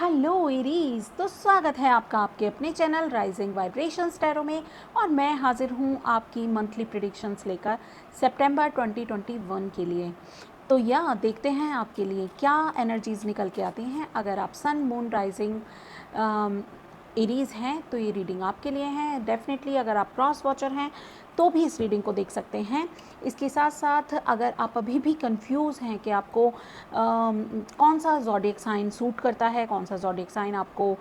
Hello Aries, तो स्वागत है आपका आपके अपने चैनल राइजिंग वाइब्रेशंस टैरो में। और मैं हाजिर हूँ आपकी मंथली प्रेडिक्शंस लेकर सितंबर 2021 के लिए। तो यह देखते हैं आपके लिए क्या एनर्जीज़ निकल के आती हैं। अगर आप सन मून राइजिंग एरीज़ हैं तो ये रीडिंग आपके लिए है। डेफिनेटली अगर आप क्रॉस वॉचर हैं तो भी इस रीडिंग को देख सकते हैं। इसके साथ साथ अगर आप अभी भी कंफ्यूज हैं कि आपको कौन सा ज़ोडिएक साइन सूट करता है, कौन सा ज़ोडिएक साइन आपको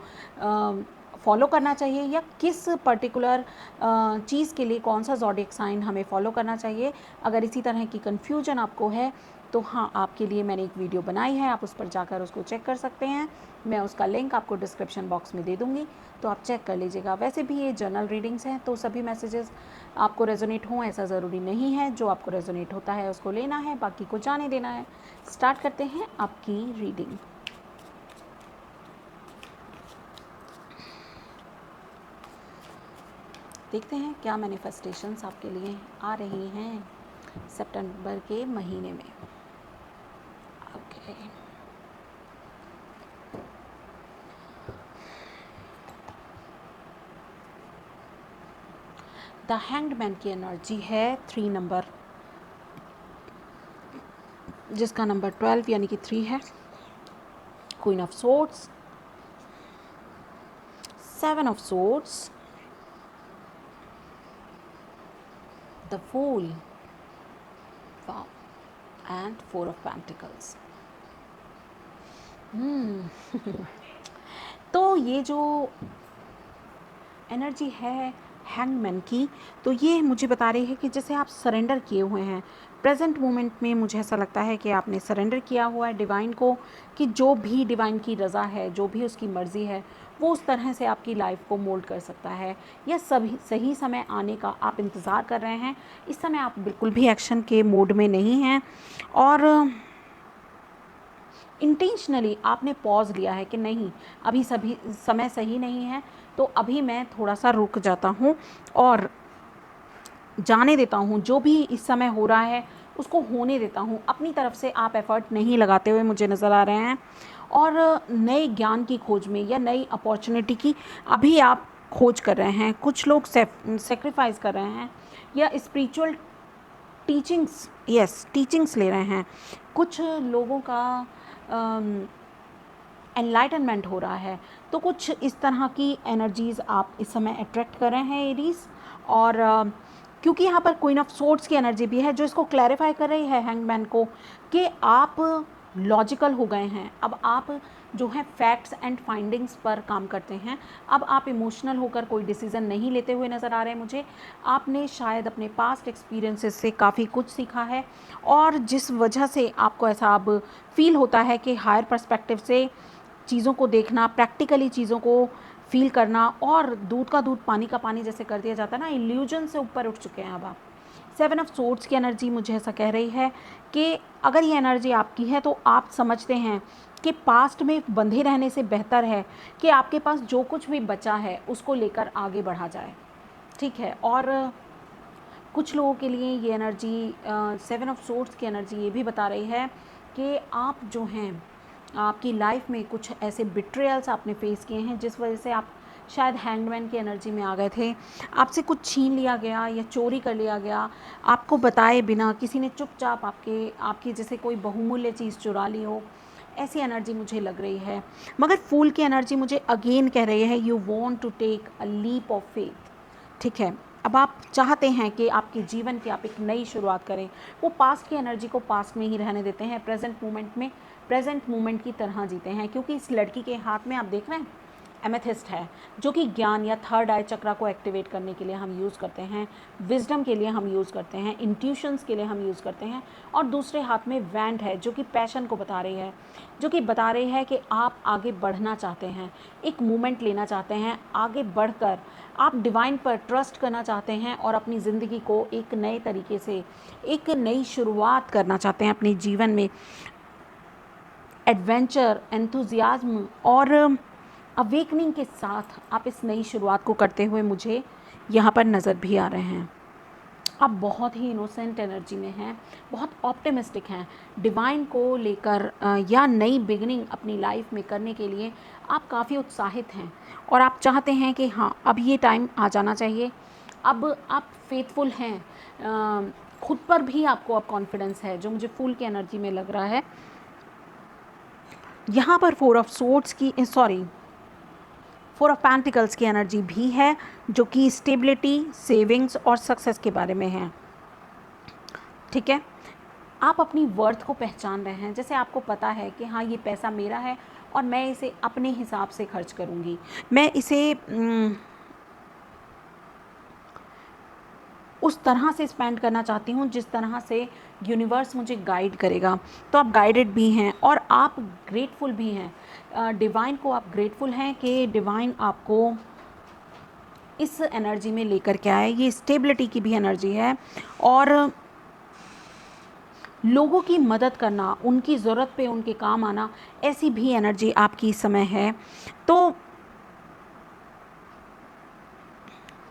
फॉलो करना चाहिए, या किस पर्टिकुलर चीज़ के लिए कौन सा ज़ोडिएक साइन हमें फॉलो करना चाहिए, अगर इसी तरह की कन्फ्यूजन आपको है तो हाँ, आपके लिए मैंने एक वीडियो बनाई है, आप उस पर जाकर उसको चेक कर सकते हैं। मैं उसका लिंक आपको डिस्क्रिप्शन बॉक्स में दे दूँगी, तो आप चेक कर लीजिएगा। वैसे भी ये जर्नल रीडिंग्स हैं, तो सभी मैसेजेस आपको रेजोनेट हों ऐसा ज़रूरी नहीं है। जो आपको रेजोनेट होता है उसको लेना है, बाकी को जाने देना है। स्टार्ट करते हैं आपकी रीडिंग। देखते हैं क्या मैनिफेस्टेशंस आपके लिए आ रही हैं सितंबर के महीने में। ओके, द हैंग्ड मैन की एनर्जी है 3 नंबर, जिसका नंबर 12 यानी कि 3 है। Queen of swords, 7 of swords, the fool and 4 of pentacles. तो ये जो एनर्जी है हैंगमैन की, तो ये मुझे बता रही है कि जैसे आप सरेंडर किए हुए हैं प्रेजेंट मोमेंट में। मुझे ऐसा लगता है कि आपने सरेंडर किया हुआ है डिवाइन को, कि जो भी डिवाइन की रज़ा है, जो भी उसकी मर्ज़ी है, वो उस तरह से आपकी लाइफ को मोल्ड कर सकता है। या सभी सही समय आने का आप इंतज़ार कर रहे हैं। इस समय आप बिल्कुल भी एक्शन के मोड में नहीं हैं और इंटेंशनली आपने पॉज लिया है कि नहीं, अभी सभी समय सही नहीं है, तो अभी मैं थोड़ा सा रुक जाता हूँ और जाने देता हूँ। जो भी इस समय हो रहा है उसको होने देता हूँ। अपनी तरफ से आप एफ़र्ट नहीं लगाते हुए मुझे नज़र आ रहे हैं और नए ज्ञान की खोज में या नई अपॉर्चुनिटी की अभी आप खोज कर रहे हैं। कुछ लोग सेक्रीफाइस कर रहे हैं या स्पिरिचुअल टीचिंग्स ले रहे हैं। कुछ लोगों का एनलाइटनमेंट हो रहा है। तो कुछ इस तरह की एनर्जीज़ आप इस समय अट्रैक्ट कर रहे हैं एरीज़। और क्योंकि यहाँ पर क्वीन ऑफ सोर्ड्स की एनर्जी भी है जो इसको क्लैरिफाई कर रही है हैंगमैन को, कि आप लॉजिकल हो गए हैं। अब आप जो है फैक्ट्स एंड फाइंडिंग्स पर काम करते हैं। अब आप इमोशनल होकर कोई डिसीज़न नहीं लेते हुए नज़र आ रहे हैं मुझे। आपने शायद अपने पास्ट एक्सपीरियंसेस से काफ़ी कुछ सीखा है और जिस वजह से आपको ऐसा अब फील होता है कि हायर पर्सपेक्टिव से चीज़ों को देखना, प्रैक्टिकली चीज़ों को फील करना, और दूध का दूध पानी का पानी जैसे कर दिया जाता है ना, इल्यूजन से ऊपर उठ चुके हैं अब आप। 7 ऑफ सोर्ड्स की एनर्जी मुझे ऐसा कह रही है कि अगर ये एनर्जी आपकी है तो आप समझते हैं कि पास्ट में बंधे रहने से बेहतर है कि आपके पास जो कुछ भी बचा है उसको लेकर आगे बढ़ा जाए। ठीक है। और कुछ लोगों के लिए ये एनर्जी 7 ऑफ सोर्ड्स की एनर्जी ये भी बता रही है कि आप जो हैं, आपकी लाइफ में कुछ ऐसे बिट्रेयल्स आपने फेस किए हैं जिस वजह से आप शायद हैंगमैन की एनर्जी में आ गए थे। आपसे कुछ छीन लिया गया या चोरी कर लिया गया, आपको बताए बिना किसी ने चुपचाप आपकी जैसे कोई बहुमूल्य चीज़ चुरा ली हो। ऐसी एनर्जी मुझे लग रही है। मगर फूल की एनर्जी मुझे अगेन कह रही है you want to take a leap of faith. ठीक है, अब आप चाहते हैं कि आपके जीवन की आप एक नई शुरुआत करें। वो पास्ट की एनर्जी को पास्ट में ही रहने देते हैं, प्रेजेंट मोमेंट में प्रेजेंट मोमेंट की तरह जीते हैं। क्योंकि इस लड़की के हाथ में आप देख रहे हैं एमेथिस्ट है, जो कि ज्ञान या थर्ड आई चक्रा को एक्टिवेट करने के लिए हम यूज़ करते हैं, विजडम के लिए हम यूज़ करते हैं, इंट्यूशंस के लिए हम यूज़ करते हैं। और दूसरे हाथ में वैंड है जो कि पैशन को बता रही है, जो कि बता रही है कि आप आगे बढ़ना चाहते हैं, एक मूवमेंट लेना चाहते हैं, आगे बढ़कर आप डिवाइन पर ट्रस्ट करना चाहते हैं और अपनी ज़िंदगी को एक नए तरीके से एक नई शुरुआत करना चाहते हैं अपने जीवन में। एडवेंचर, एंथुजियाज्म और अवेकनिंग के साथ आप इस नई शुरुआत को करते हुए मुझे यहाँ पर नज़र भी आ रहे हैं। आप बहुत ही इनोसेंट एनर्जी में हैं, बहुत ऑप्टिमिस्टिक हैं, डिवाइन को लेकर या नई बिगनिंग अपनी लाइफ में करने के लिए आप काफ़ी उत्साहित हैं और आप चाहते हैं कि हाँ अब ये टाइम आ जाना चाहिए। अब आप फेथफुल हैं, खुद पर भी आपको अब कॉन्फिडेंस है, जो मुझे फूल की एनर्जी में लग रहा है। यहाँ पर फोर ऑफ पेंटिकल्स की एनर्जी भी है, जो कि स्टेबिलिटी, सेविंग्स और सक्सेस के बारे में है। ठीक है, आप अपनी वर्थ को पहचान रहे हैं, जैसे आपको पता है कि हाँ ये पैसा मेरा है और मैं इसे अपने हिसाब से खर्च करूँगी, मैं इसे उस तरह से स्पेंड करना चाहती हूँ जिस तरह से यूनिवर्स मुझे गाइड करेगा। तो आप गाइडेड भी हैं और आप ग्रेटफुल भी हैं, डिवाइन को आप ग्रेटफुल हैं कि डिवाइन आपको इस एनर्जी में लेकर के आए। ये स्टेबिलिटी की भी एनर्जी है और लोगों की मदद करना, उनकी ज़रूरत पे उनके काम आना, ऐसी भी एनर्जी आपकी इस समय है। तो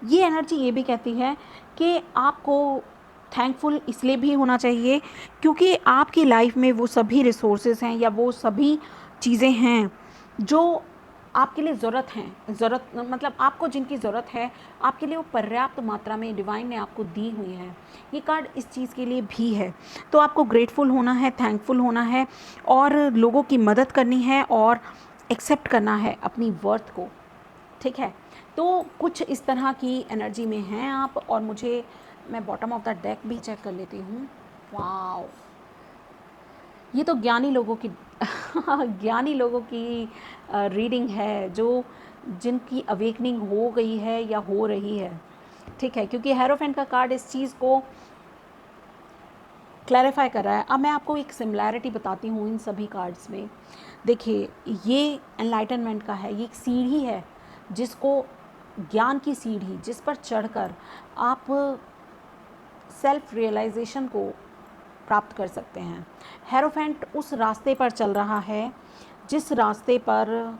ये एनर्जी ये भी कहती है कि आपको थैंकफुल इसलिए भी होना चाहिए क्योंकि आपकी लाइफ में वो सभी रिसोर्सेज हैं या वो सभी चीज़ें हैं जो आपके लिए ज़रूरत हैं, ज़रूरत मतलब आपको जिनकी ज़रूरत है, आपके लिए वो पर्याप्त मात्रा में डिवाइन ने आपको दी हुई है। ये कार्ड इस चीज़ के लिए भी है। तो आपको ग्रेटफुल होना है, थैंकफुल होना है और लोगों की मदद करनी है और एक्सेप्ट करना है अपनी वर्थ को। ठीक है, तो कुछ इस तरह की एनर्जी में हैं आप। और मैं बॉटम ऑफ द डेक भी चेक कर लेती हूँ। वाओ, ये तो ज्ञानी लोगों की ज्ञानी लोगों की रीडिंग है, जो जिनकी अवेकनिंग हो गई है या हो रही है। ठीक है, क्योंकि हेरोफेंट का कार्ड इस चीज़ को क्लैरिफाई कर रहा है। अब मैं आपको एक सिमिलैरिटी बताती हूँ इन सभी कार्ड्स में। देखिए, ये एनलाइटनमेंट का है, ये एक सीढ़ी है जिसको, ज्ञान की सीढ़ी जिस पर चढ़कर आप सेल्फ रियलाइजेशन को प्राप्त कर सकते हैं। हेरोफेंट उस रास्ते पर चल रहा है जिस रास्ते पर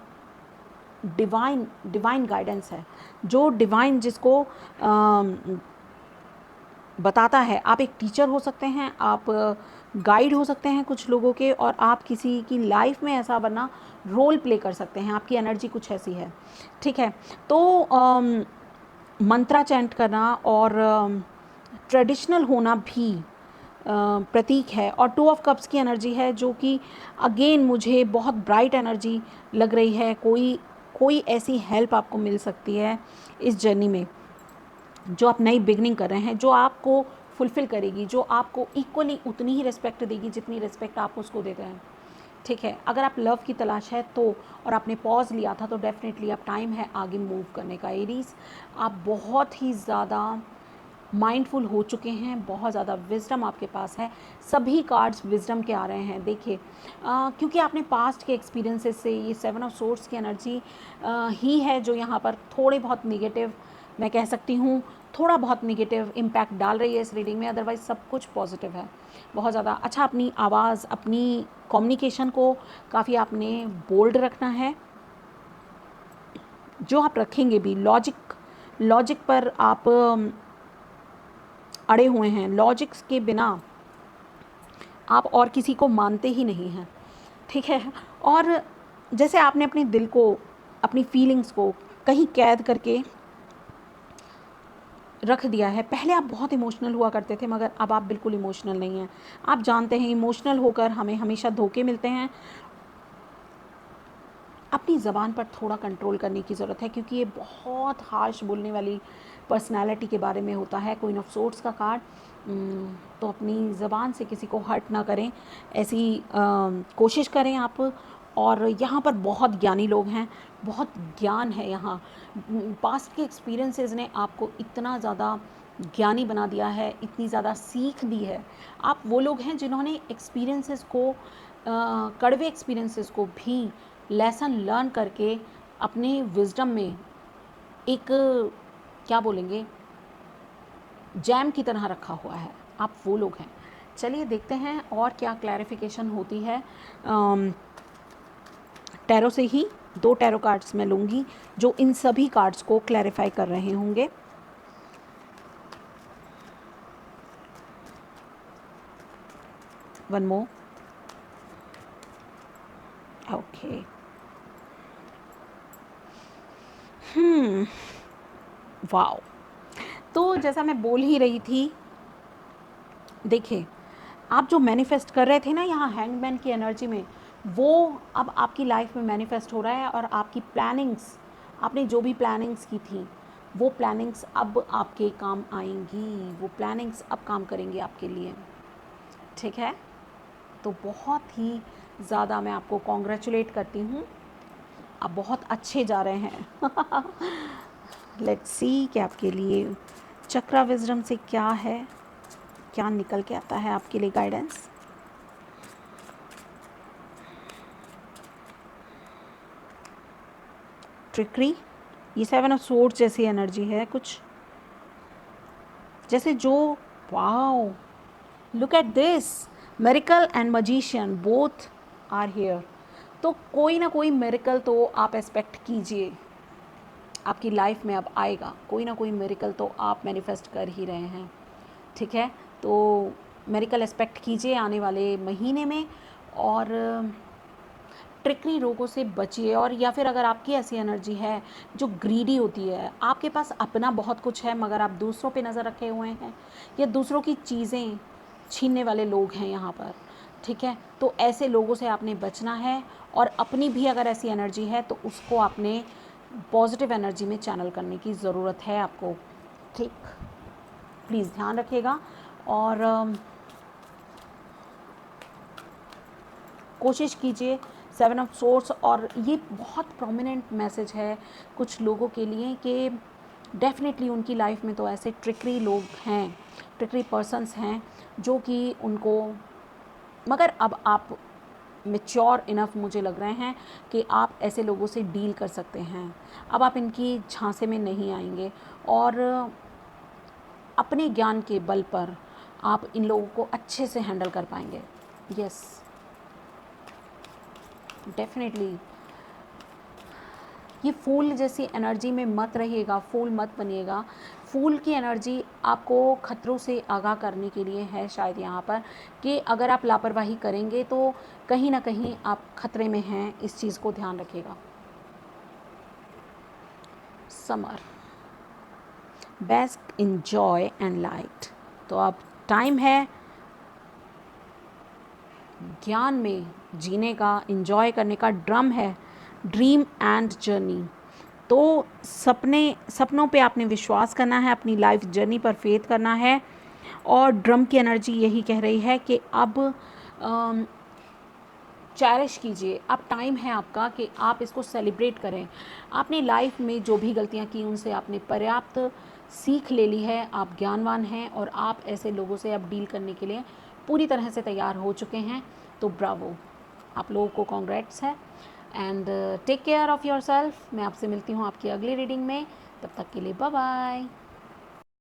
डिवाइन गाइडेंस है, जो डिवाइन जिसको बताता है। आप एक टीचर हो सकते हैं, आप गाइड हो सकते हैं कुछ लोगों के, और आप किसी की लाइफ में ऐसा बना रोल प्ले कर सकते हैं। आपकी एनर्जी कुछ ऐसी है। ठीक है, तो मंत्रा चैंट करना और ट्रेडिशनल होना भी प्रतीक है। और टू ऑफ कप्स की एनर्जी है, जो कि अगेन मुझे बहुत ब्राइट एनर्जी लग रही है। कोई ऐसी हेल्प आपको मिल सकती है इस जर्नी में, जो आप नई बिगनिंग कर रहे हैं, जो आपको फुलफ़िल करेगी, जो आपको इक्वली उतनी ही रिस्पेक्ट देगी जितनी रिस्पेक्ट आप उसको देते हैं। ठीक है, अगर आप लव की तलाश है तो, और आपने पॉज लिया था, तो डेफिनेटली अब टाइम है आगे मूव करने का। एरीज, आप बहुत ही ज़्यादा माइंडफुल हो चुके हैं, बहुत ज़्यादा विजडम आपके पास है। सभी कार्ड्स विजडम के आ रहे हैं। देखिए, क्योंकि आपने पास्ट के एक्सपीरियंसेस से, ये 7 ऑफ सोर्ड्स की एनर्जी ही है जो यहाँ पर थोड़े बहुत निगेटिव, मैं कह सकती हूँ थोड़ा बहुत निगेटिव इम्पैक्ट डाल रही है इस रीडिंग में। अदरवाइज़ सब कुछ पॉजिटिव है, बहुत ज़्यादा अच्छा। अपनी आवाज़, अपनी कम्युनिकेशन को काफ़ी आपने बोल्ड रखना है। जो आप रखेंगे भी, लॉजिक पर आप अड़े हुए हैं। लॉजिक्स के बिना आप और किसी को मानते ही नहीं हैं। ठीक है, और जैसे आपने अपने दिल को, अपनी फीलिंग्स को कहीं कैद करके रख दिया है। पहले आप बहुत इमोशनल हुआ करते थे, मगर अब आप बिल्कुल इमोशनल नहीं हैं। आप जानते हैं इमोशनल होकर हमें हमेशा धोखे मिलते हैं। अपनी ज़बान पर थोड़ा कंट्रोल करने की ज़रूरत है, क्योंकि ये बहुत हार्श बोलने वाली पर्सनालिटी के बारे में होता है। क्वीन ऑफ सोर्ड्स का कार्ड, तो अपनी ज़बान से किसी को हर्ट ना करें, ऐसी कोशिश करें आप। और यहाँ पर बहुत ज्ञानी लोग हैं, बहुत ज्ञान है यहाँ। पास्ट के एक्सपीरियंसेस ने आपको इतना ज़्यादा ज्ञानी बना दिया है, इतनी ज़्यादा सीख दी है। आप वो लोग हैं जिन्होंने एक्सपीरियंसेस को, कड़वे एक्सपीरियंसेस को भी लेसन लर्न करके अपने विजडम में एक, क्या बोलेंगे, जैम की तरह रखा हुआ है। आप वो लोग हैं। चलिए देखते हैं और क्या क्लैरिफिकेशन होती है। टैरो से ही 2 टैरो कार्ड्स मैं लूँगी जो इन सभी कार्ड्स को क्लैरिफाई कर रहे होंगे। One more, okay. वाओ। तो जैसा मैं बोल ही रही थी, देखिए आप जो मैनिफेस्ट कर रहे थे ना यहाँ हैंगमैन की एनर्जी में, वो अब आपकी लाइफ में मैनिफेस्ट हो रहा है, और आपकी प्लानिंग्स, आपने जो भी प्लानिंग्स की थी वो प्लानिंग्स अब आपके काम आएंगी, वो प्लानिंग्स अब काम करेंगी आपके लिए, ठीक है। तो बहुत ही ज़्यादा मैं आपको कॉन्ग्रेचुलेट करती हूँ, आप बहुत अच्छे जा रहे हैं। लेट्स सी कि आपके लिए चक्रा विजडम से क्या है, क्या निकल के आता है आपके लिए गाइडेंस। ट्रिकरी, ये सेवन ऑफ सोर्ड्स जैसी एनर्जी है कुछ, जैसे जो, wow, look at this, miracle and magician both are here. तो कोई ना कोई मेरिकल तो आप एक्सपेक्ट कीजिए, आपकी लाइफ में अब आएगा, कोई ना कोई मेरिकल तो आप मैनिफेस्ट कर ही रहे हैं, ठीक है। तो मेरिकल एक्सपेक्ट कीजिए आने वाले महीने में, और ट्रिकरी रोगों से बचिए। और या फिर अगर आपकी ऐसी एनर्जी है जो ग्रीडी होती है, आपके पास अपना बहुत कुछ है मगर आप दूसरों पे नज़र रखे हुए हैं, या दूसरों की चीज़ें छीनने वाले लोग हैं यहाँ पर, ठीक है, तो ऐसे लोगों से आपने बचना है। और अपनी भी अगर ऐसी एनर्जी है तो उसको आपने पॉजिटिव एनर्जी में चैनल करने की ज़रूरत है आपको, ठीक, प्लीज़ ध्यान रखिएगा। और कोशिश कीजिए, सेवन ऑफ सोर्स, और ये बहुत प्रोमिनेंट मैसेज है कुछ लोगों के लिए कि डेफिनेटली उनकी लाइफ में तो ऐसे ट्रिकरी लोग हैं, ट्रिकरी पर्सन्स हैं जो कि उनको, मगर अब आप मैच्योर इनफ मुझे लग रहे हैं कि आप ऐसे लोगों से डील कर सकते हैं, अब आप इनकी झांसे में नहीं आएंगे, और अपने ज्ञान के बल पर आप इन लोगों को अच्छे से हैंडल कर पाएंगे। Yes, definitely. ये फूल जैसी एनर्जी में मत रहिएगा, फूल मत बनिएगा। फूल की एनर्जी आपको खतरों से आगाह करने के लिए है शायद यहाँ पर, कि अगर आप लापरवाही करेंगे तो कहीं ना कहीं आप खतरे में हैं, इस चीज़ को ध्यान रखिएगा। Summer, best in joy and light. तो अब टाइम है ज्ञान में जीने का, इंजॉय करने का। ड्रम है ड्रीम एंड जर्नी। तो सपनों पे आपने विश्वास करना है, अपनी लाइफ जर्नी पर फेथ करना है। और ड्रम की एनर्जी यही कह रही है कि अब चैरिश कीजिए, अब टाइम है आपका कि आप इसको सेलिब्रेट करें। आपने लाइफ में जो भी गलतियां की उनसे आपने पर्याप्त सीख ले ली है, आप ज्ञानवान हैं, और आप ऐसे लोगों से अब डील करने के लिए पूरी तरह से तैयार हो चुके हैं। तो ब्रावो, आप लोगों को कॉन्ग्रेट्स है, and take care of yourself. मैं आपसे मिलती हूँ आपकी अगली रीडिंग में, तब तक के लिए बाय बाय।